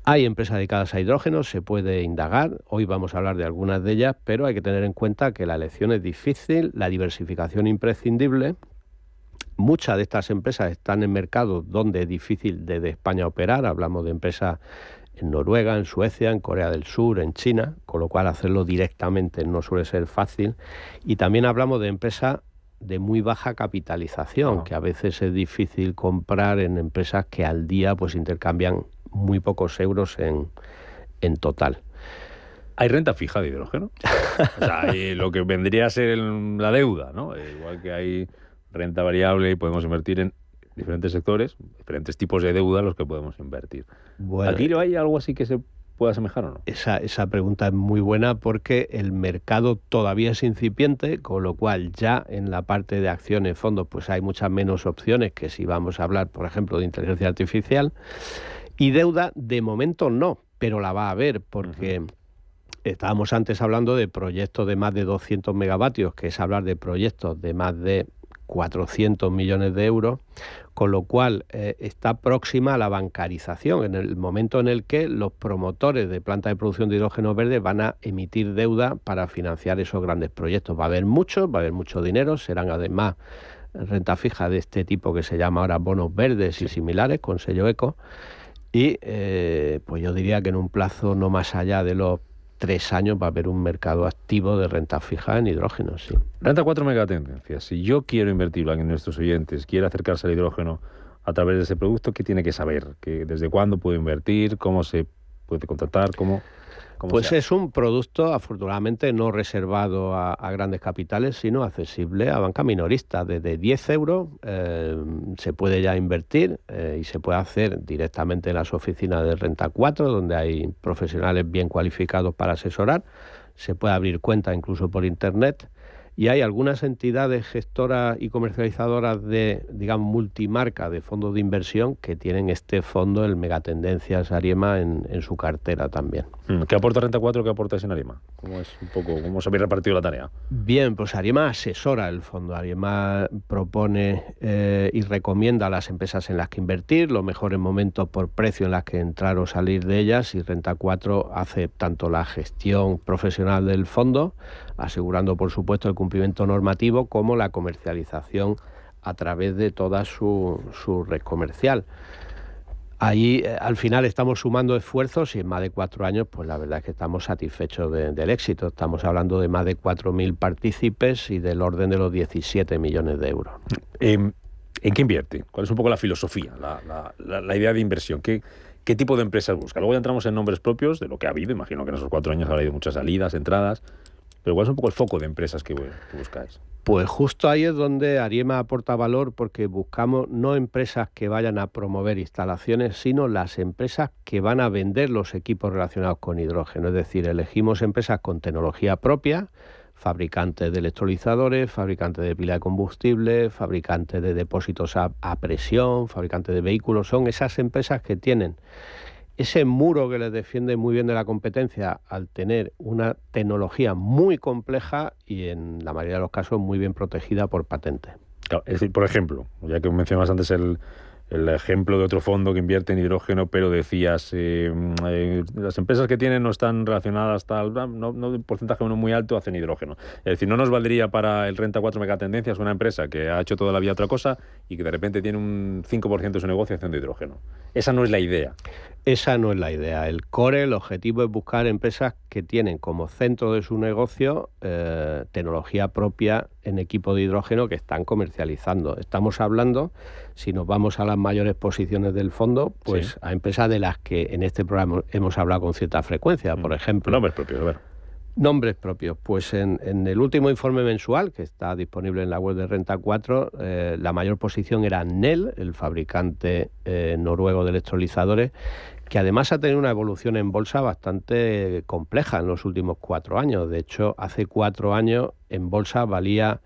Hay empresas dedicadas a hidrógeno, se puede indagar. Hoy vamos a hablar de algunas de ellas, pero hay que tener en cuenta que la elección es difícil, la diversificación imprescindible. Muchas de estas empresas están en mercados donde es difícil desde España operar. Hablamos de empresas en Noruega, en Suecia, en Corea del Sur, en China, con lo cual hacerlo directamente no suele ser fácil. Y también hablamos de empresas de muy baja capitalización, que a veces es difícil comprar en empresas que al día pues intercambian muy pocos euros en total. ¿Hay renta fija de hidrógeno? O sea, hay lo que vendría a ser la deuda, ¿no? Igual que hay renta variable y podemos invertir en diferentes sectores, diferentes tipos de deuda en los que podemos invertir. Bueno, ¿Aquí no hay algo así que se pueda asemejar o no? Esa pregunta es muy buena porque el mercado todavía es incipiente, con lo cual ya en la parte de acciones, fondos, pues hay muchas menos opciones que si vamos a hablar, por ejemplo, de inteligencia artificial. Y deuda, de momento no, pero la va a haber porque estábamos antes hablando de proyectos de más de 200 megavatios, que es hablar de proyectos de más de 400 millones de euros, con lo cual está próxima a la bancarización, en el momento en el que los promotores de plantas de producción de hidrógeno verde van a emitir deuda para financiar esos grandes proyectos. Va a haber mucho dinero, serán además renta fija de este tipo que se llama ahora bonos verdes y similares, con sello eco, y pues yo diría que en un plazo no más allá de los 3 años va a haber un mercado activo de renta fija en hidrógeno, sí. Renta 4 megatendencias. Si yo quiero invertirlo, alguien de nuestros oyentes quiere acercarse al hidrógeno a través de ese producto, ¿qué tiene que saber? ¿Desde cuándo puedo invertir? ¿Cómo se puede contratar? ¿Cómo pues es un producto afortunadamente no reservado a grandes capitales, sino accesible a banca minorista. Desde 10 euros se puede ya invertir y se puede hacer directamente en las oficinas de Renta 4, donde hay profesionales bien cualificados para asesorar. Se puede abrir cuenta incluso por internet. Y hay algunas entidades gestoras y comercializadoras de, digamos, multimarca de fondos de inversión que tienen este fondo, el Megatendencias Ariema, en su cartera también. ¿Qué aporta Renta 4? ¿Qué aporta en Ariema? ¿Cómo se había repartido la tarea? Bien, pues Ariema asesora el fondo. Ariema propone y recomienda a las empresas en las que invertir, los mejores momentos por precio en las que entrar o salir de ellas, y Renta 4 hace tanto la gestión profesional del fondo, asegurando por supuesto el cumplimiento normativo, como la comercialización a través de toda su red comercial. Ahí al final estamos sumando esfuerzos y en más de 4 años pues la verdad es que estamos satisfechos del éxito. Estamos hablando de más de 4.000 partícipes y del orden de los 17 millones de euros. ¿En qué invierte? ¿Cuál es un poco la filosofía, la idea de inversión? ¿Qué tipo de empresas busca? Luego ya entramos en nombres propios de lo que ha habido. Imagino que en esos 4 años habrá habido muchas salidas, entradas. Pero ¿cuál es un poco el foco de empresas que buscáis? Pues justo ahí es donde Ariema aporta valor, porque buscamos no empresas que vayan a promover instalaciones, sino las empresas que van a vender los equipos relacionados con hidrógeno. Es decir, elegimos empresas con tecnología propia, fabricantes de electrolizadores, fabricantes de pila de combustible, fabricantes de depósitos a presión, fabricantes de vehículos. Son esas empresas que tienen ese muro que les defiende muy bien de la competencia al tener una tecnología muy compleja y en la mayoría de los casos muy bien protegida por patente. Claro, es decir, por ejemplo, ya que mencionabas antes el el ejemplo de otro fondo que invierte en hidrógeno, pero decías, las empresas que tienen no están relacionadas, no de un porcentaje no muy alto, hacen hidrógeno. Es decir, no nos valdría para el Renta 4 Megatendencias una empresa que ha hecho toda la vida otra cosa y que de repente tiene un 5% de su negocio haciendo hidrógeno. Esa no es la idea. Esa no es la idea. El core, el objetivo es buscar empresas que tienen como centro de su negocio tecnología propia en equipo de hidrógeno que están comercializando. Estamos hablando, si nos vamos a las mayores posiciones del fondo, pues sí, a empresas de las que en este programa hemos hablado con cierta frecuencia. Por ejemplo, nombres propios, a ver. Nombres propios. Pues en el último informe mensual, que está disponible en la web de Renta 4, la mayor posición era Nel, el fabricante noruego de electrolizadores, que además ha tenido una evolución en bolsa bastante compleja en los últimos 4 años. De hecho, hace 4 años en bolsa valía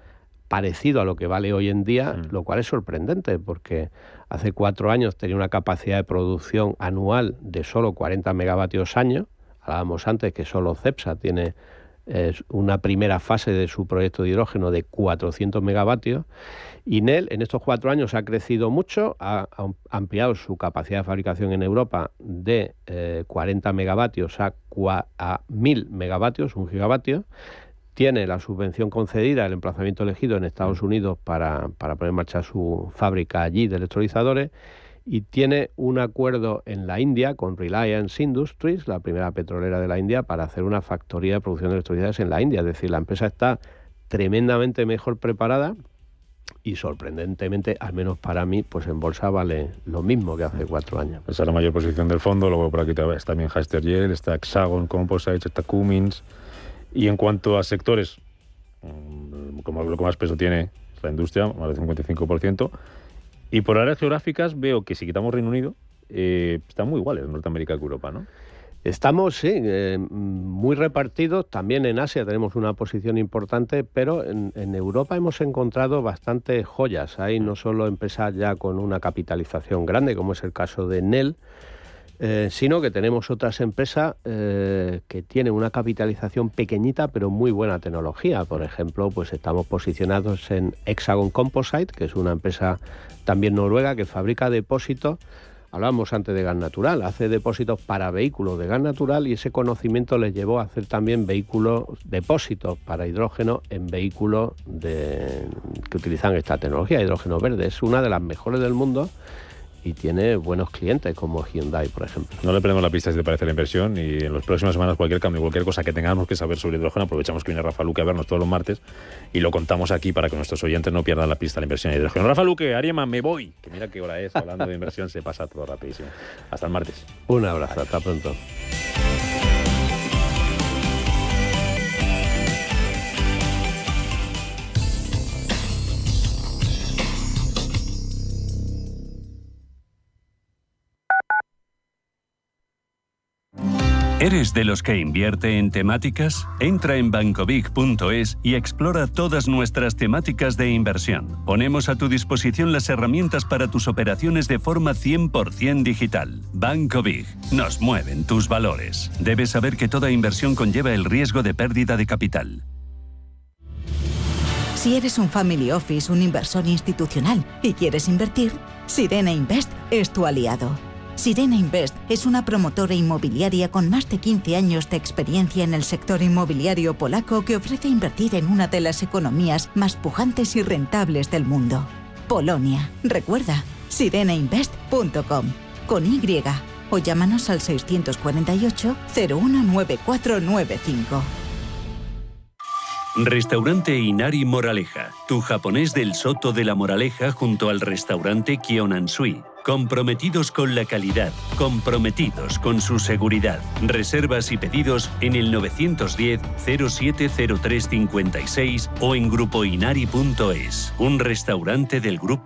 parecido a lo que vale hoy en día, lo cual es sorprendente, porque hace 4 años tenía una capacidad de producción anual de solo 40 megavatios año. Hablábamos antes que solo Cepsa tiene una primera fase de su proyecto de hidrógeno de 400 megavatios. Y Nel en estos 4 años ha crecido mucho, ha ampliado su capacidad de fabricación en Europa de 40 megavatios a 1000 megavatios, 1 gigavatio. Tiene la subvención concedida, el emplazamiento elegido en Estados Unidos para poner en marcha su fábrica allí de electrolizadores. Y tiene un acuerdo en la India con Reliance Industries, la primera petrolera de la India, para hacer una factoría de producción de electricidades en la India. Es decir, la empresa está tremendamente mejor preparada y sorprendentemente, al menos para mí, pues en bolsa vale lo mismo que hace 4 años. Esa es la mayor posición del fondo. Luego por aquí está también Hyster-Yale, está Hexagon Composites, está Cummins. Y en cuanto a sectores, como lo que más peso tiene es la industria, más del 55%. Y por áreas geográficas veo que si quitamos Reino Unido, están muy iguales Norteamérica que Europa, ¿no? Estamos, sí, muy repartidos. También en Asia tenemos una posición importante, pero en Europa hemos encontrado bastantes joyas. Hay no solo empresas ya con una capitalización grande, como es el caso de Nel, sino que tenemos otras empresas que tienen una capitalización pequeñita pero muy buena tecnología. Por ejemplo, pues estamos posicionados en Hexagon Composites, que es una empresa también noruega que fabrica depósitos. Hablábamos antes de gas natural, hace depósitos para vehículos de gas natural y ese conocimiento les llevó a hacer también depósitos para hidrógeno en vehículos que utilizan esta tecnología, hidrógeno verde. Es una de las mejores del mundo y tiene buenos clientes como Hyundai, por ejemplo. No le perdemos la pista si te parece la inversión, y en las próximas semanas cualquier cambio, cualquier cosa que tengamos que saber sobre hidrógeno, aprovechamos que viene Rafa Luque a vernos todos los martes y lo contamos aquí para que nuestros oyentes no pierdan la pista de la inversión en hidrógeno. Rafa Luque, Ariema, me voy, que mira qué hora es, hablando de inversión se pasa todo rapidísimo. Hasta el martes. Un abrazo, hasta pronto. ¿Eres de los que invierte en temáticas? Entra en bancobig.es y explora todas nuestras temáticas de inversión. Ponemos a tu disposición las herramientas para tus operaciones de forma 100% digital. Banco Big. Nos mueven tus valores. Debes saber que toda inversión conlleva el riesgo de pérdida de capital. Si eres un family office, un inversor institucional y quieres invertir, Sirena Invest es tu aliado. Sirena Invest es una promotora inmobiliaria con más de 15 años de experiencia en el sector inmobiliario polaco que ofrece invertir en una de las economías más pujantes y rentables del mundo. Polonia. Recuerda, sirenainvest.com con Y o llámanos al 648 019495. Restaurante Inari Moraleja, tu japonés del Soto de la Moraleja junto al restaurante Kyonansui. Comprometidos con la calidad, comprometidos con su seguridad. Reservas y pedidos en el 910-070356 o en grupoinari.es. Un restaurante del grupo